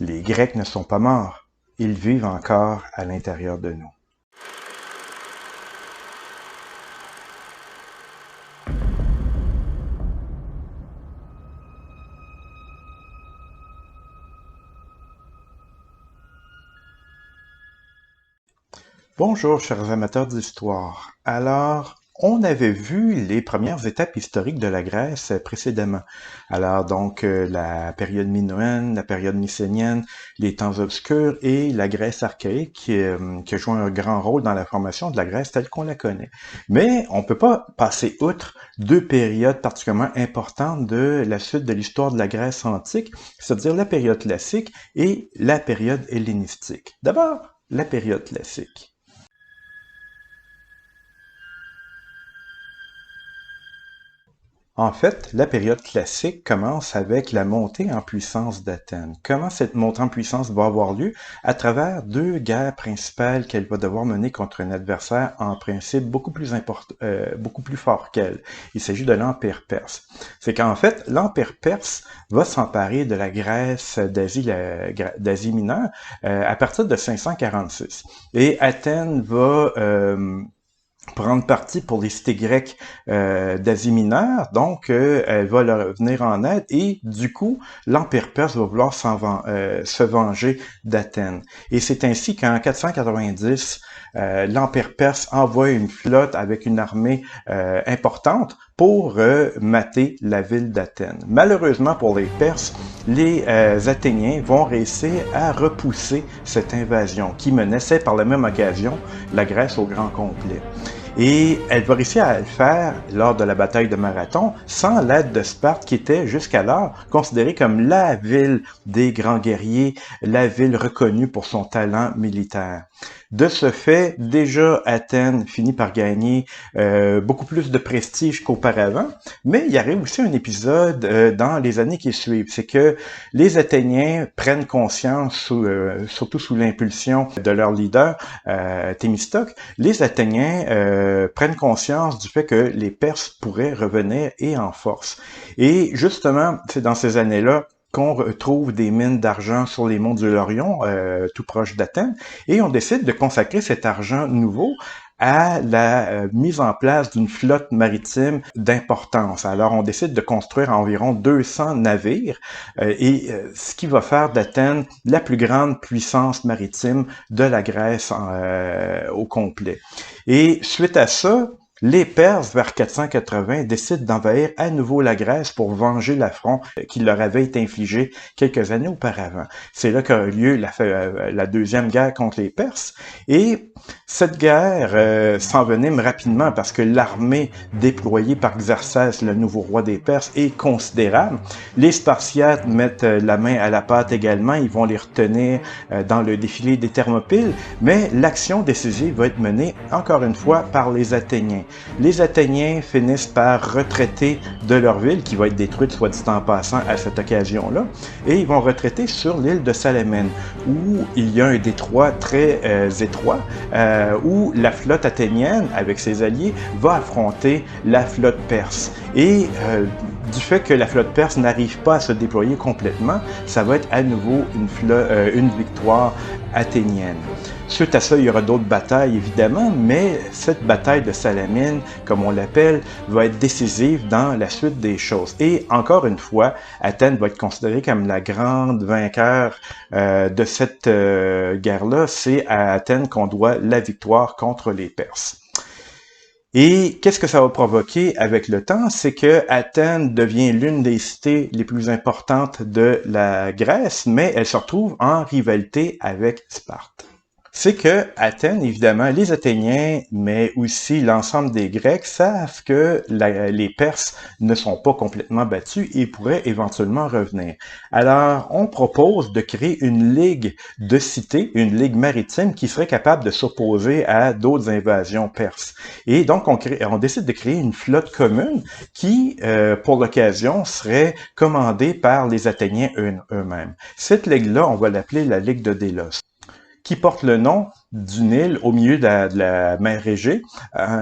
Les Grecs ne sont pas morts, ils vivent encore à l'intérieur de nous. Bonjour, chers amateurs d'histoire. Alors, on avait vu les premières étapes historiques de la Grèce précédemment. Alors, donc, la période minoenne, la période mycénienne, les temps obscurs et la Grèce archaïque qui a joué un grand rôle dans la formation de la Grèce telle qu'on la connaît. Mais on peut pas passer outre deux périodes particulièrement importantes de la suite de l'histoire de la Grèce antique, c'est-à-dire la période classique et la période hellénistique. D'abord, la période classique. En fait, la période classique commence avec la montée en puissance d'Athènes. Comment cette montée en puissance va avoir lieu? À travers deux guerres principales qu'elle va devoir mener contre un adversaire en principe beaucoup plus fort qu'elle. Il s'agit de l'Empire perse. C'est qu'en fait, l'Empire perse va s'emparer de la Grèce d'Asie mineure à partir de 546. Et Athènes va prendre parti pour les cités grecques d'Asie mineure, donc elle va leur venir en aide et du coup, l'Empire perse va vouloir se venger d'Athènes. Et c'est ainsi qu'en 490, l'Empire perse envoie une flotte avec une armée importante pour mater la ville d'Athènes. Malheureusement pour les Perses, les Athéniens vont réussir à repousser cette invasion qui menaçait par la même occasion la Grèce au grand complet. Et elle va réussir à le faire lors de la bataille de Marathon sans l'aide de Sparte qui était jusqu'alors considérée comme la ville des grands guerriers, la ville reconnue pour son talent militaire. De ce fait, déjà Athènes finit par gagner beaucoup plus de prestige qu'auparavant, mais il y arrive aussi un épisode dans les années qui suivent, c'est que les Athéniens prennent conscience, surtout sous l'impulsion de leur leader Thémistocle, les Athéniens prennent conscience du fait que les Perses pourraient revenir et en force. Et justement, c'est dans ces années-là qu'on retrouve des mines d'argent sur les monts du Laurion, tout proche d'Athènes, et on décide de consacrer cet argent nouveau à la mise en place d'une flotte maritime d'importance. Alors, on décide de construire environ 200 navires, ce qui va faire d'Athènes la plus grande puissance maritime de la Grèce au complet. Et suite à ça, les Perses, vers 480, décident d'envahir à nouveau la Grèce pour venger l'affront qui leur avait été infligé quelques années auparavant. C'est là qu'a eu lieu la deuxième guerre contre les Perses. Et cette guerre s'envenime rapidement parce que l'armée déployée par Xerxès, le nouveau roi des Perses, est considérable. Les Spartiates mettent la main à la pâte également. Ils vont les retenir dans le défilé des Thermopyles. Mais l'action décisive va être menée, encore une fois, par les Athéniens. Les Athéniens finissent par retraiter de leur ville, qui va être détruite, soit dit en passant, à cette occasion-là, et ils vont retraiter sur l'île de Salamène, où il y a un détroit très étroit, où la flotte athénienne, avec ses alliés, va affronter la flotte perse. Et du fait que la flotte perse n'arrive pas à se déployer complètement, ça va être à nouveau une victoire athénienne. Suite à ça, il y aura d'autres batailles, évidemment, mais cette bataille de Salamine, comme on l'appelle, va être décisive dans la suite des choses. Et encore une fois, Athènes va être considérée comme la grande vainqueur de cette guerre-là. C'est à Athènes qu'on doit la victoire contre les Perses. Et qu'est-ce que ça va provoquer avec le temps? C'est que Athènes devient l'une des cités les plus importantes de la Grèce, mais elle se retrouve en rivalité avec Sparte. C'est que Athènes, évidemment, les Athéniens, mais aussi l'ensemble des Grecs savent que les Perses ne sont pas complètement battus et pourraient éventuellement revenir. Alors, on propose de créer une ligue de cités, une ligue maritime qui serait capable de s'opposer à d'autres invasions perses. Et donc, on décide de créer une flotte commune qui, pour l'occasion, serait commandée par les Athéniens eux-mêmes. Cette ligue-là, on va l'appeler la Ligue de Délos. qui porte le nom d'une île au milieu de la mer Égée,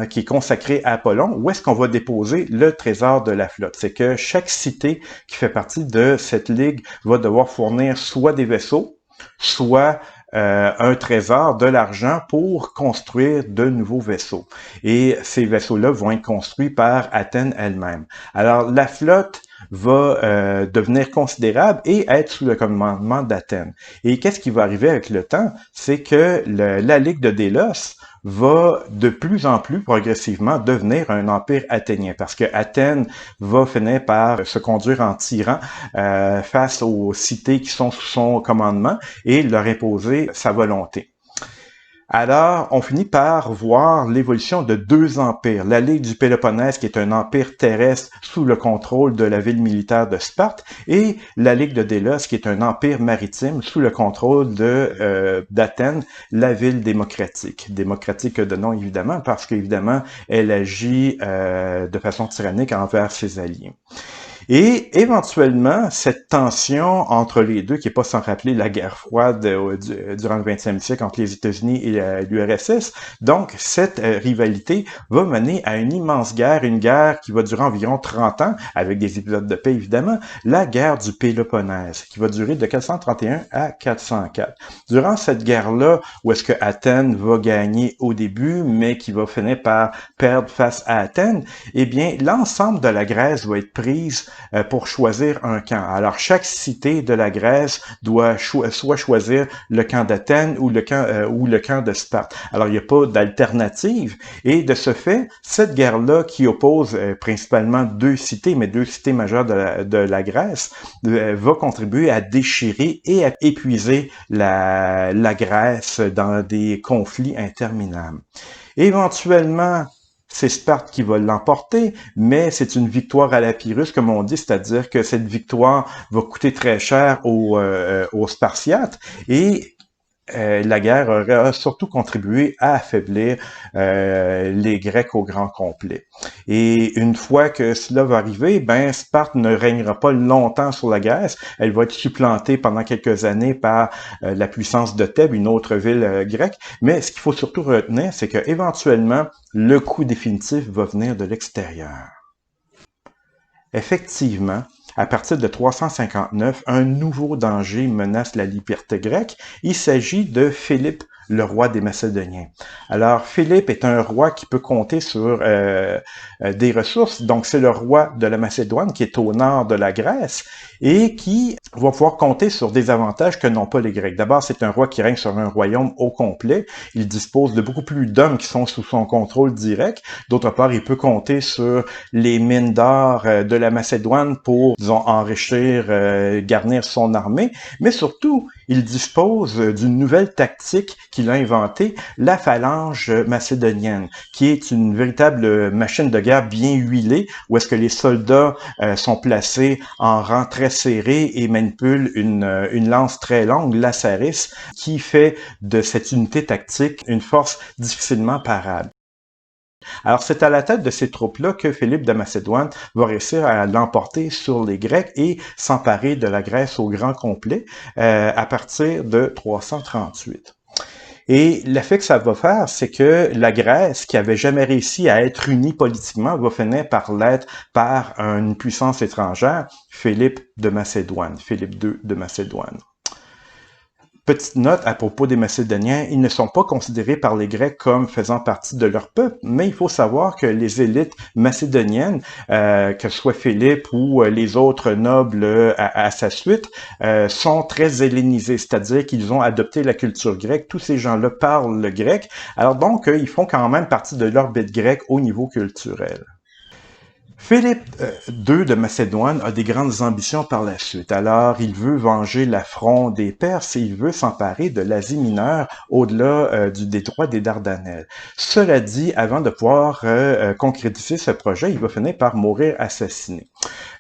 qui est consacrée à Apollon, où est-ce qu'on va déposer le trésor de la flotte. C'est que chaque cité qui fait partie de cette ligue va devoir fournir soit des vaisseaux, soit un trésor, de l'argent pour construire de nouveaux vaisseaux. Et ces vaisseaux-là vont être construits par Athènes elle-même. Alors, la flotte va devenir considérable et être sous le commandement d'Athènes. Et qu'est-ce qui va arriver avec le temps? C'est que la Ligue de Délos va de plus en plus progressivement devenir un empire athénien, parce que Athènes va finir par se conduire en tyran face aux cités qui sont sous son commandement et leur imposer sa volonté. Alors, on finit par voir l'évolution de deux empires. La Ligue du Péloponnèse, qui est un empire terrestre sous le contrôle de la ville militaire de Sparte, et la Ligue de Délos, qui est un empire maritime sous le contrôle d'Athènes, la ville démocratique. Démocratique de nom, évidemment, parce qu'évidemment, elle agit de façon tyrannique envers ses alliés. Et éventuellement, cette tension entre les deux, qui n'est pas sans rappeler la guerre froide durant le 20e siècle entre les États-Unis et l'URSS, donc cette rivalité va mener à une immense guerre, une guerre qui va durer environ 30 ans, avec des épisodes de paix évidemment, la guerre du Péloponnèse, qui va durer de 431 à 404. Durant cette guerre-là, où est-ce que Athènes va gagner au début, mais qui va finir par perdre face à Athènes, eh bien, l'ensemble de la Grèce va être prise pour choisir un camp. Alors, chaque cité de la Grèce doit soit choisir le camp d'Athènes ou le camp de Sparte. Alors, il n'y a pas d'alternative. Et de ce fait, cette guerre-là qui oppose principalement deux cités, mais deux cités majeures de la Grèce, va contribuer à déchirer et à épuiser la Grèce dans des conflits interminables. Éventuellement, c'est Sparte qui va l'emporter, mais c'est une victoire à la Pyrrhus, comme on dit, c'est-à-dire que cette victoire va coûter très cher aux Spartiates et la guerre aura surtout contribué à affaiblir les Grecs au grand complet. Et une fois que cela va arriver, ben Sparte ne régnera pas longtemps sur la Grèce. Elle va être supplantée pendant quelques années par la puissance de Thèbes, une autre ville grecque. Mais ce qu'il faut surtout retenir, c'est que éventuellement le coup définitif va venir de l'extérieur. Effectivement, à partir de 359, un nouveau danger menace la liberté grecque. Il s'agit de Philippe, le roi des Macédoniens. Alors, Philippe est un roi qui peut compter sur des ressources. Donc, c'est le roi de la Macédoine qui est au nord de la Grèce et qui va pouvoir compter sur des avantages que n'ont pas les Grecs. D'abord, c'est un roi qui règne sur un royaume au complet. Il dispose de beaucoup plus d'hommes qui sont sous son contrôle direct. D'autre part, il peut compter sur les mines d'or de la Macédoine pour, disons, enrichir, garnir son armée. Mais surtout, il dispose d'une nouvelle tactique qu'il a inventée, la phalange macédonienne, qui est une véritable machine de guerre bien huilée, où est-ce que les soldats sont placés en rang très serré et manipulent une lance très longue, la saris, qui fait de cette unité tactique une force difficilement parable. Alors, c'est à la tête de ces troupes-là que Philippe de Macédoine va réussir à l'emporter sur les Grecs et s'emparer de la Grèce au grand complet à partir de 338. Et l'effet que ça va faire, c'est que la Grèce, qui avait jamais réussi à être unie politiquement, va finir par l'être par une puissance étrangère, Philippe de Macédoine, Philippe II de Macédoine. Petite note à propos des Macédoniens, ils ne sont pas considérés par les Grecs comme faisant partie de leur peuple, mais il faut savoir que les élites macédoniennes, que ce soit Philippe ou les autres nobles à sa suite, sont très hellénisés, c'est-à-dire qu'ils ont adopté la culture grecque. Tous ces gens-là parlent le grec, alors donc ils font quand même partie de l'orbite grecque au niveau culturel. Philippe II de Macédoine a des grandes ambitions par la suite. Alors, il veut venger l'affront des Perses et il veut s'emparer de l'Asie mineure au-delà du détroit des Dardanelles. Cela dit, avant de pouvoir concrétiser ce projet, il va finir par mourir assassiné.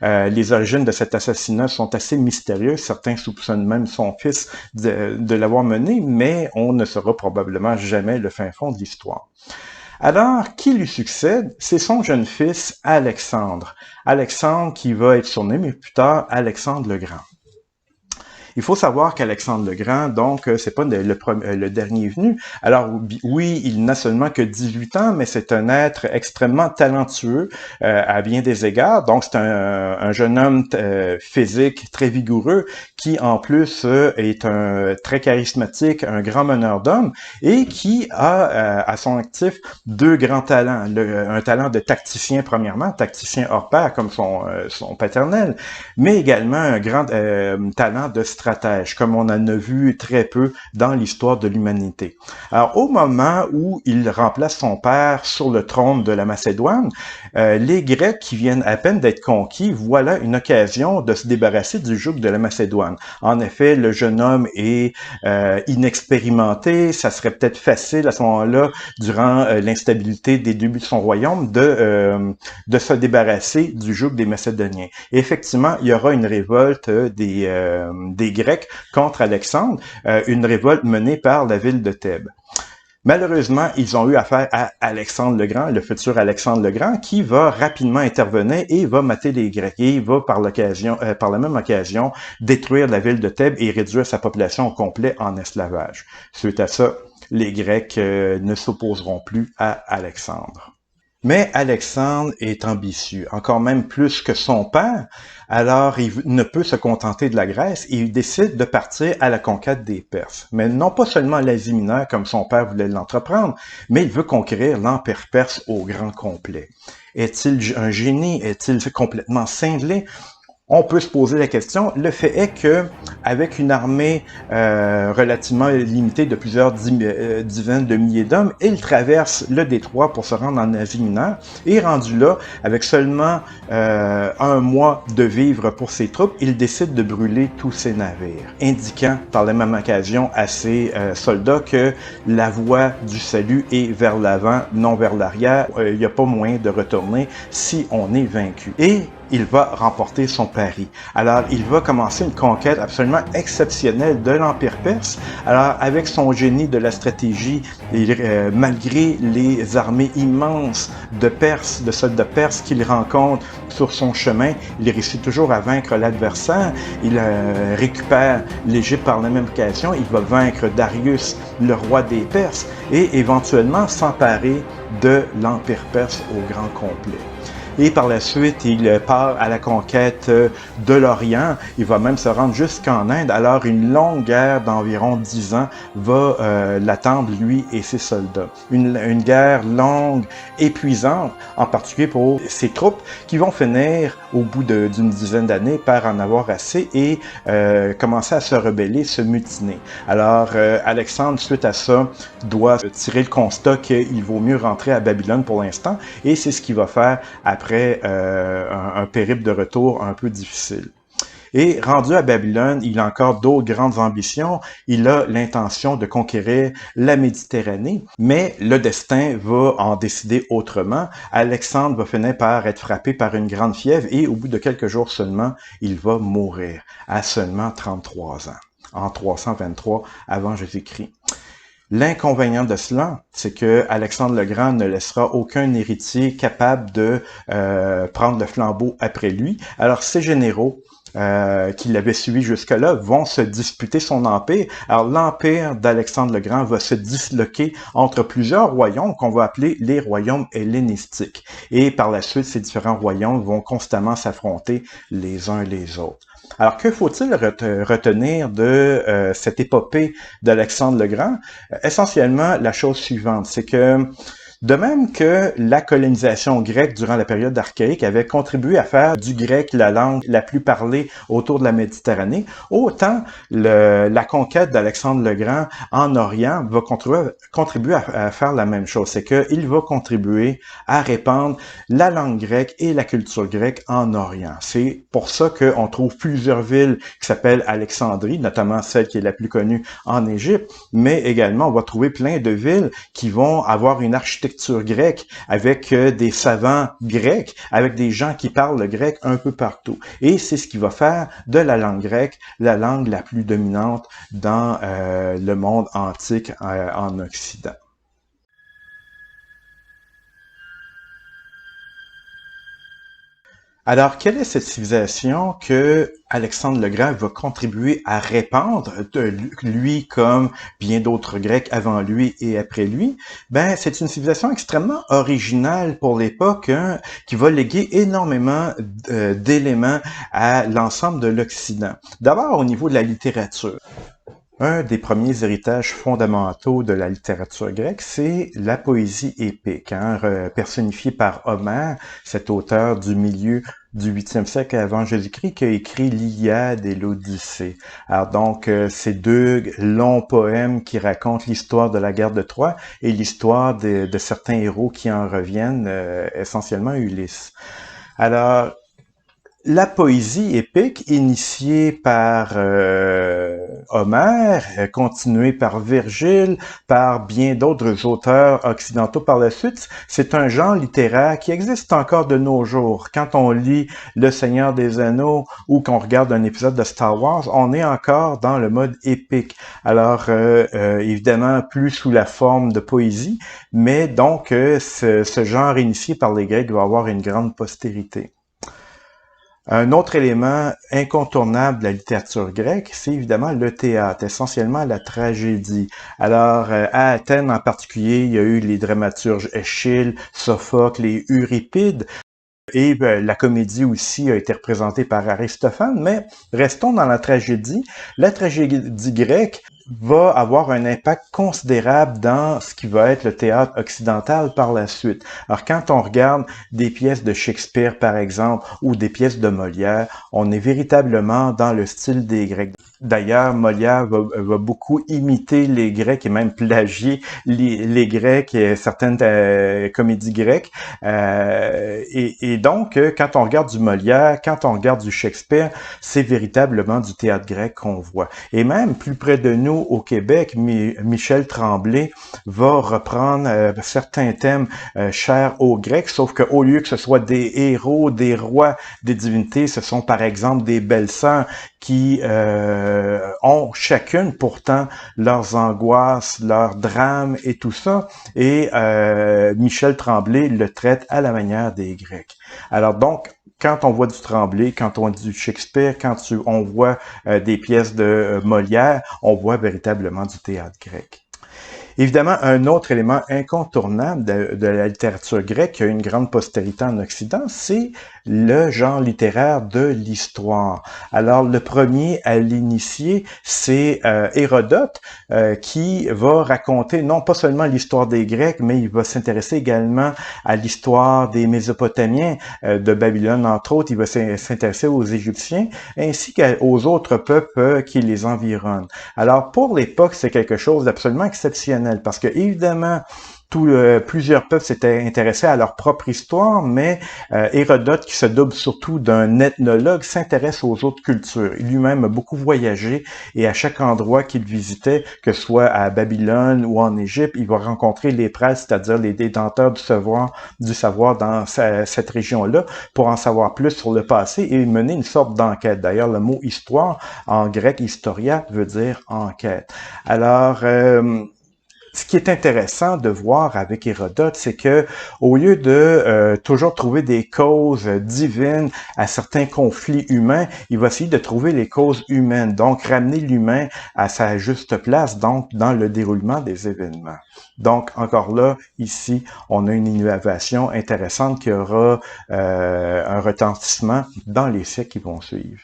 Les origines de cet assassinat sont assez mystérieuses. Certains soupçonnent même son fils de l'avoir mené, mais on ne saura probablement jamais le fin fond de l'histoire. Alors, qui lui succède? C'est son jeune fils, Alexandre. Alexandre qui va être surnommé plus tard Alexandre le Grand. Il faut savoir qu'Alexandre le Grand, donc, c'est pas le dernier venu. Alors, oui, il n'a seulement que 18 ans, mais c'est un être extrêmement talentueux à bien des égards. Donc, c'est un jeune homme physique très vigoureux qui, en plus, est très charismatique, un grand meneur d'hommes et qui a à son actif deux grands talents. Un talent de tacticien, premièrement, tacticien hors pair, comme son paternel, mais également un grand talent de stratège, comme on en a vu très peu dans l'histoire de l'humanité. Alors, au moment où il remplace son père sur le trône de la Macédoine, les Grecs qui viennent à peine d'être conquis, voilà une occasion de se débarrasser du joug de la Macédoine. En effet, le jeune homme est inexpérimenté, ça serait peut-être facile à ce moment-là, durant l'instabilité des débuts de son royaume, de se débarrasser du joug des Macédoniens. Et effectivement, il y aura une révolte des Grecs contre Alexandre, une révolte menée par la ville de Thèbes. Malheureusement, ils ont eu affaire à Alexandre le Grand, le futur Alexandre le Grand, qui va rapidement intervenir et va mater les Grecs. Et va par la même occasion, détruire la ville de Thèbes et réduire sa population au complet en esclavage. Suite à ça, les Grecs ne s'opposeront plus à Alexandre. Mais Alexandre est ambitieux, encore même plus que son père, alors il ne peut se contenter de la Grèce et il décide de partir à la conquête des Perses. Mais non pas seulement l'Asie mineure comme son père voulait l'entreprendre, mais il veut conquérir l'Empire perse au grand complet. Est-il un génie? Est-il complètement cinglé? On peut se poser la question. Le fait est que, avec une armée relativement limitée de plusieurs dizaines de milliers d'hommes, il traverse le détroit pour se rendre en Asie mineure. Et rendu là, avec seulement un mois de vivres pour ses troupes, il décide de brûler tous ses navires, indiquant par la même occasion à ses soldats que la voie du salut est vers l'avant, non vers l'arrière. Il n'y a pas moyen de retourner si on est vaincu. Et il va remporter son pari. Alors, il va commencer une conquête absolument exceptionnelle de l'Empire perse. Alors, avec son génie de la stratégie, malgré les armées immenses de Perses, de soldats perses qu'il rencontre sur son chemin, il réussit toujours à vaincre l'adversaire. Il récupère l'Égypte par la même occasion. Il va vaincre Darius, le roi des Perses, et éventuellement s'emparer de l'Empire perse au grand complet. Et par la suite, il part à la conquête de l'Orient. Il va même se rendre jusqu'en Inde. Alors, une longue guerre d'environ 10 ans va l'attendre, lui et ses soldats. Une guerre longue, épuisante, en particulier pour ses troupes, qui vont finir, au bout d'une dizaine d'années, par en avoir assez et commencer à se rebeller, se mutiner. Alors, Alexandre, suite à ça, doit tirer le constat qu'il vaut mieux rentrer à Babylone pour l'instant, et c'est ce qu'il va faire après un périple de retour un peu difficile. Et rendu à Babylone, il a encore d'autres grandes ambitions. Il a l'intention de conquérir la Méditerranée, mais le destin va en décider autrement. Alexandre va finir par être frappé par une grande fièvre et au bout de quelques jours seulement, il va mourir à seulement 33 ans, en 323 avant Jésus-Christ. L'inconvénient de cela, c'est que Alexandre le Grand ne laissera aucun héritier capable de prendre le flambeau après lui. Alors, ses généraux qui l'avaient suivi jusque-là vont se disputer son empire. Alors, l'empire d'Alexandre le Grand va se disloquer entre plusieurs royaumes qu'on va appeler les royaumes hellénistiques. Et par la suite, ces différents royaumes vont constamment s'affronter les uns les autres. Alors, que faut-il retenir de cette épopée d'Alexandre le Grand? Essentiellement, la chose suivante, c'est que de même que la colonisation grecque durant la période archaïque avait contribué à faire du grec la langue la plus parlée autour de la Méditerranée, autant la conquête d'Alexandre le Grand en Orient va contribuer à faire la même chose. C'est qu'il va contribuer à répandre la langue grecque et la culture grecque en Orient. C'est pour ça qu'on trouve plusieurs villes qui s'appellent Alexandrie, notamment celle qui est la plus connue en Égypte, mais également on va trouver plein de villes qui vont avoir une architecture grecque avec des savants grecs, avec des gens qui parlent le grec un peu partout. Et c'est ce qui va faire de la langue grecque la langue la plus dominante dans le monde antique en Occident. Alors, quelle est cette civilisation que Alexandre le Grand va contribuer à répandre, lui comme bien d'autres Grecs avant lui et après lui? Ben, c'est une civilisation extrêmement originale pour l'époque, hein, qui va léguer énormément d'éléments à l'ensemble de l'Occident. D'abord, au niveau de la littérature. Un des premiers héritages fondamentaux de la littérature grecque, c'est la poésie épique, hein, personnifiée par Homère, cet auteur du milieu du 8e siècle avant Jésus-Christ qui a écrit l'Iliade et l'Odyssée. Alors donc, ces deux longs poèmes qui racontent l'histoire de la guerre de Troie et l'histoire de certains héros qui en reviennent, essentiellement Ulysse. Alors, la poésie épique, initiée par Homère, continuée par Virgile, par bien d'autres auteurs occidentaux par la suite, c'est un genre littéraire qui existe encore de nos jours. Quand on lit Le Seigneur des Anneaux ou qu'on regarde un épisode de Star Wars, on est encore dans le mode épique. Alors, évidemment, plus sous la forme de poésie, mais donc ce genre initié par les Grecs va avoir une grande postérité. Un autre élément incontournable de la littérature grecque, c'est évidemment le théâtre, essentiellement la tragédie. Alors, à Athènes en particulier, il y a eu les dramaturges Échille, Sophocle et Euripide, et la comédie aussi a été représentée par Aristophane, mais restons dans la tragédie. La tragédie grecque va avoir un impact considérable dans ce qui va être le théâtre occidental par la suite. Alors, quand on regarde des pièces de Shakespeare, par exemple, ou des pièces de Molière, on est véritablement dans le style des Grecs. D'ailleurs, Molière va beaucoup imiter les Grecs et même plagier les Grecs et certaines comédies grecques. Et donc, quand on regarde du Molière, quand on regarde du Shakespeare, c'est véritablement du théâtre grec qu'on voit. Et même plus près de nous, au Québec, Michel Tremblay va reprendre certains thèmes chers aux Grecs, sauf qu'au lieu que ce soit des héros, des rois, des divinités, ce sont par exemple des belles-sœurs qui ont chacune pourtant leurs angoisses, leurs drames et tout ça. Et Michel Tremblay le traite à la manière des Grecs. Alors donc, quand on voit du Tremblay, quand on voit du Shakespeare, on voit des pièces de Molière, on voit véritablement du théâtre grec. Évidemment, un autre élément incontournable de la littérature grecque qui a une grande postérité en Occident, c'est le genre littéraire de l'histoire. Alors, le premier à l'initier, c'est Hérodote, qui va raconter non pas seulement l'histoire des Grecs, mais il va s'intéresser également à l'histoire des Mésopotamiens, de Babylone, entre autres. Il va s'intéresser aux Égyptiens, ainsi qu'aux autres peuples qui les environnent. Alors, pour l'époque, c'est quelque chose d'absolument exceptionnel, parce que, évidemment, plusieurs peuples s'étaient intéressés à leur propre histoire, mais Hérodote, qui se double surtout d'un ethnologue, s'intéresse aux autres cultures. Il lui-même a beaucoup voyagé et à chaque endroit qu'il visitait, que ce soit à Babylone ou en Égypte, il va rencontrer les prêtres, c'est-à-dire les détenteurs du savoir dans cette région-là, pour en savoir plus sur le passé et mener une sorte d'enquête. D'ailleurs, le mot histoire, en grec, historia, veut dire enquête. Alors, ce qui est intéressant de voir avec Hérodote, c'est que au lieu de toujours trouver des causes divines à certains conflits humains, il va essayer de trouver les causes humaines, donc ramener l'humain à sa juste place, donc dans le déroulement des événements. Donc, encore là, ici, on a une innovation intéressante qui aura un retentissement dans les siècles qui vont suivre.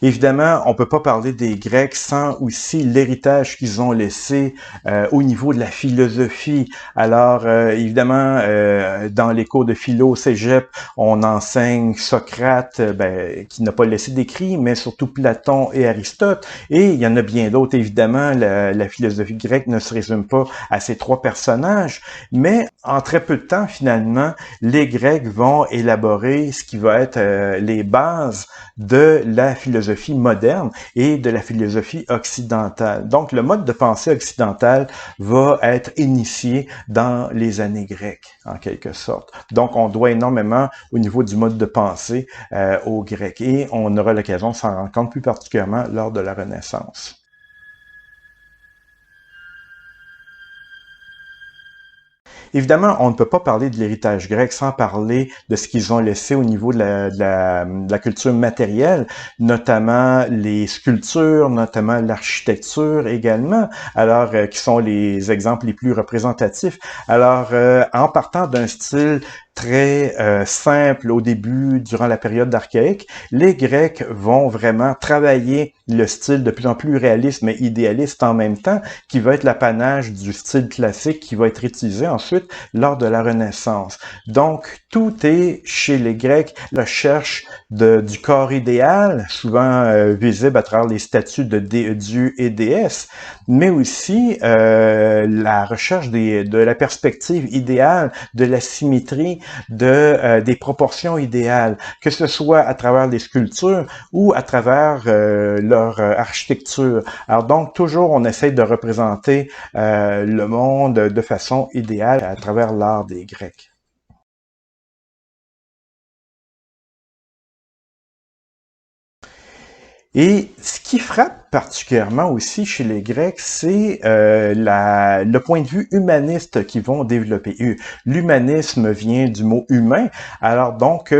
Évidemment, on peut pas parler des Grecs sans aussi l'héritage qu'ils ont laissé au niveau de la philosophie. Alors, évidemment, dans les cours de philo au cégep, on enseigne Socrate, qui n'a pas laissé d'écrit, mais surtout Platon et Aristote. Et il y en a bien d'autres, évidemment. La philosophie grecque ne se résume pas à ces trois personnages, mais en très peu de temps, finalement, les Grecs vont élaborer ce qui va être les bases de la philosophie moderne et de la philosophie occidentale. Donc, le mode de pensée occidental va être initié dans les années grecques, en quelque sorte. Donc, on doit énormément au niveau du mode de pensée aux Grecs et on aura l'occasion de s'en rendre compte plus particulièrement lors de la Renaissance. Évidemment, on ne peut pas parler de l'héritage grec sans parler de ce qu'ils ont laissé au niveau de la culture matérielle, notamment les sculptures, notamment l'architecture également, alors qui sont les exemples les plus représentatifs. Alors, en partant d'un style très simple au début, durant la période archaïque, les Grecs vont vraiment travailler le style de plus en plus réaliste mais idéaliste en même temps, qui va être l'apanage du style classique qui va être utilisé ensuite lors de la Renaissance. Donc, tout est chez les Grecs la recherche du corps idéal, souvent visible à travers les statues de dieux et déesses, mais aussi la recherche de la perspective idéale, de la symétrie, des proportions idéales, que ce soit à travers les sculptures ou à travers leur architecture. Alors donc, toujours, on essaie de représenter le monde de façon idéale à travers l'art des Grecs. Et ce qui frappe particulièrement aussi chez les Grecs, c'est le point de vue humaniste qu'ils vont développer. L'humanisme vient du mot humain. Alors donc,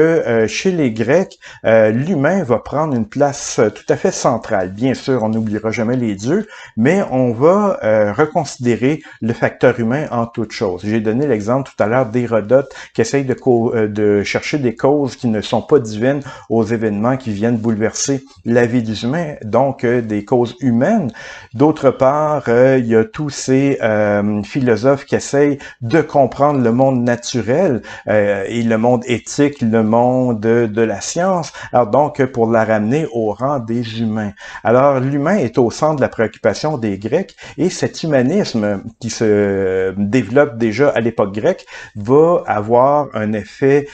chez les Grecs, l'humain va prendre une place tout à fait centrale. Bien sûr, on n'oubliera jamais les dieux, mais on va reconsidérer le facteur humain en toute chose. J'ai donné l'exemple tout à l'heure d'Hérodote qui essaye de chercher des causes qui ne sont pas divines aux événements qui viennent bouleverser la vie des humains, donc des causes humaines. D'autre part, il y a tous ces philosophes qui essayent de comprendre le monde naturel et le monde éthique, le monde de la science, alors donc pour la ramener au rang des humains. Alors l'humain est au centre de la préoccupation des Grecs et cet humanisme qui se développe déjà à l'époque grecque va avoir un effet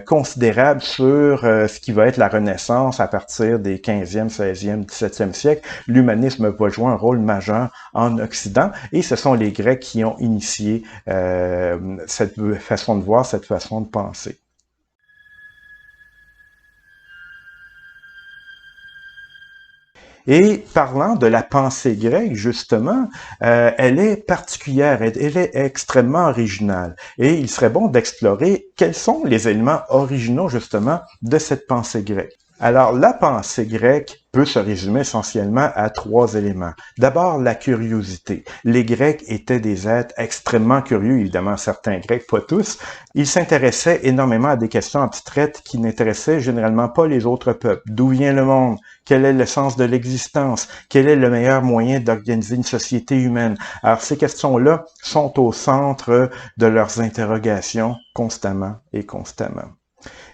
considérable sur ce qui va être la Renaissance à partir des 15e, 16e, 17e siècle. L'humanisme va jouer un rôle majeur en Occident et ce sont les Grecs qui ont initié cette façon de voir, cette façon de penser. Et parlant de la pensée grecque, justement, elle est particulière, elle est extrêmement originale. Et il serait bon d'explorer quels sont les éléments originaux, justement, de cette pensée grecque. Alors, la pensée grecque peut se résumer essentiellement à 3 éléments. D'abord, la curiosité. Les Grecs étaient des êtres extrêmement curieux, évidemment certains Grecs, pas tous. Ils s'intéressaient énormément à des questions abstraites qui n'intéressaient généralement pas les autres peuples. D'où vient le monde? Quel est le sens de l'existence? Quel est le meilleur moyen d'organiser une société humaine? Alors, ces questions-là sont au centre de leurs interrogations constamment et constamment.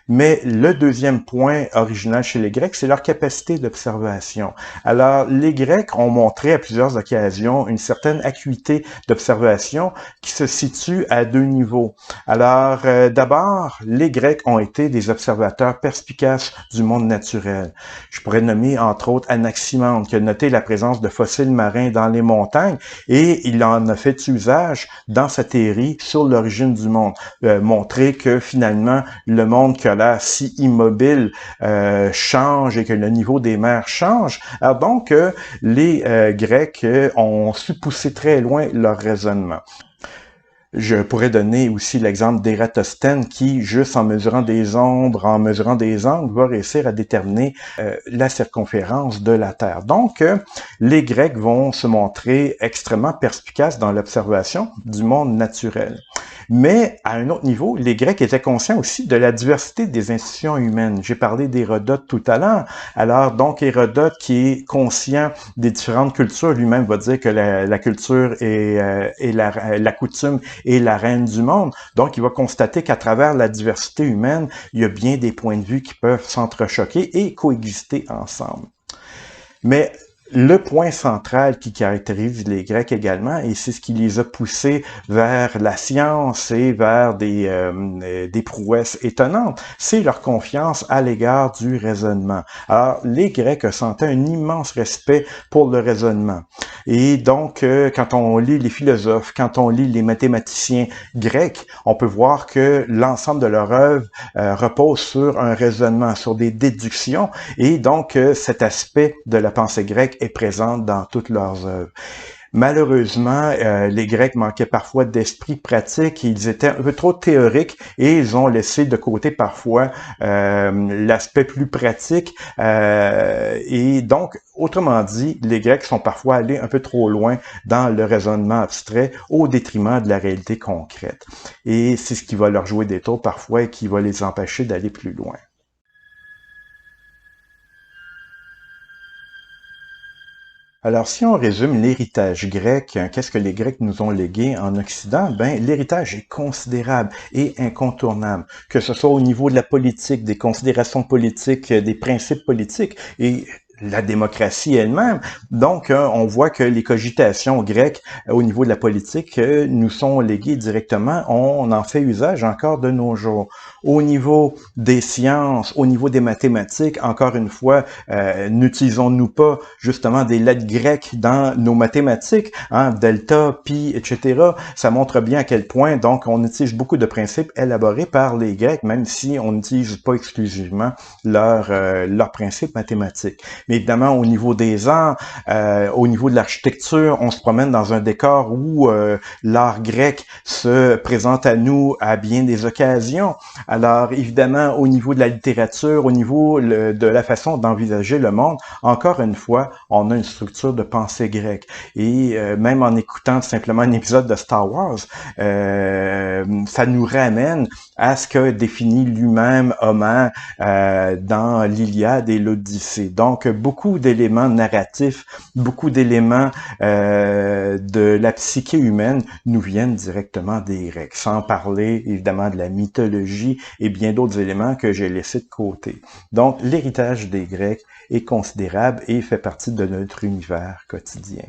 Mais le deuxième point original chez les Grecs, c'est leur capacité d'observation. Alors, les Grecs ont montré à plusieurs occasions une certaine acuité d'observation qui se situe à 2 niveaux. Alors, d'abord, les Grecs ont été des observateurs perspicaces du monde naturel. Je pourrais nommer, entre autres, Anaximandre, qui a noté la présence de fossiles marins dans les montagnes, et il en a fait usage dans sa théorie sur l'origine du monde, montrer que finalement, le monde qui a l'air si immobile change et que le niveau des mers change. Alors donc, les Grecs ont su pousser très loin leur raisonnement. Je pourrais donner aussi l'exemple d'Ératosthène qui, juste en mesurant des ombres, en mesurant des angles, va réussir à déterminer la circonférence de la Terre. Donc, les Grecs vont se montrer extrêmement perspicaces dans l'observation du monde naturel. Mais à un autre niveau, les Grecs étaient conscients aussi de la diversité des institutions humaines. J'ai parlé d'Hérodote tout à l'heure. Alors donc Hérodote, qui est conscient des différentes cultures, lui-même va dire que la culture et la coutume est la reine du monde. Donc il va constater qu'à travers la diversité humaine, il y a bien des points de vue qui peuvent s'entrechoquer et coexister ensemble. Mais le point central qui caractérise les Grecs également, et c'est ce qui les a poussés vers la science et vers des prouesses étonnantes, c'est leur confiance à l'égard du raisonnement. Alors, les Grecs sentaient un immense respect pour le raisonnement. Et donc, quand on lit les philosophes, quand on lit les mathématiciens grecs, on peut voir que l'ensemble de leur œuvre repose sur un raisonnement, sur des déductions, et donc cet aspect de la pensée grecque est présente dans toutes leurs œuvres. Malheureusement, les Grecs manquaient parfois d'esprit pratique, ils étaient un peu trop théoriques et ils ont laissé de côté parfois l'aspect plus pratique. Et donc, autrement dit, les Grecs sont parfois allés un peu trop loin dans le raisonnement abstrait au détriment de la réalité concrète. Et c'est ce qui va leur jouer des tours parfois et qui va les empêcher d'aller plus loin. Alors, si on résume l'héritage grec, qu'est-ce que les Grecs nous ont légué en Occident? Ben, l'héritage est considérable et incontournable, que ce soit au niveau de la politique, des considérations politiques, des principes politiques et la démocratie elle-même. Donc, on voit que les cogitations grecques au niveau de la politique nous sont léguées directement. On en fait usage encore de nos jours. Au niveau des sciences, au niveau des mathématiques, encore une fois, n'utilisons-nous pas justement des lettres grecques dans nos mathématiques, hein, delta, pi, etc. Ça montre bien à quel point, donc, on utilise beaucoup de principes élaborés par les Grecs, même si on n'utilise pas exclusivement leurs principes mathématiques. Mais évidemment, au niveau des arts, au niveau de l'architecture, on se promène dans un décor où l'art grec se présente à nous à bien des occasions. Alors, évidemment, au niveau de la littérature, au niveau de la façon d'envisager le monde, encore une fois, on a une structure de pensée grecque. Et même en écoutant simplement un épisode de Star Wars, ça nous ramène à ce que définit lui-même Homère dans l'Iliade et l'Odyssée. Donc, beaucoup d'éléments narratifs, beaucoup d'éléments de la psyché humaine nous viennent directement des Grecs, sans parler évidemment de la mythologie et bien d'autres éléments que j'ai laissés de côté. Donc, l'héritage des Grecs est considérable et fait partie de notre univers quotidien.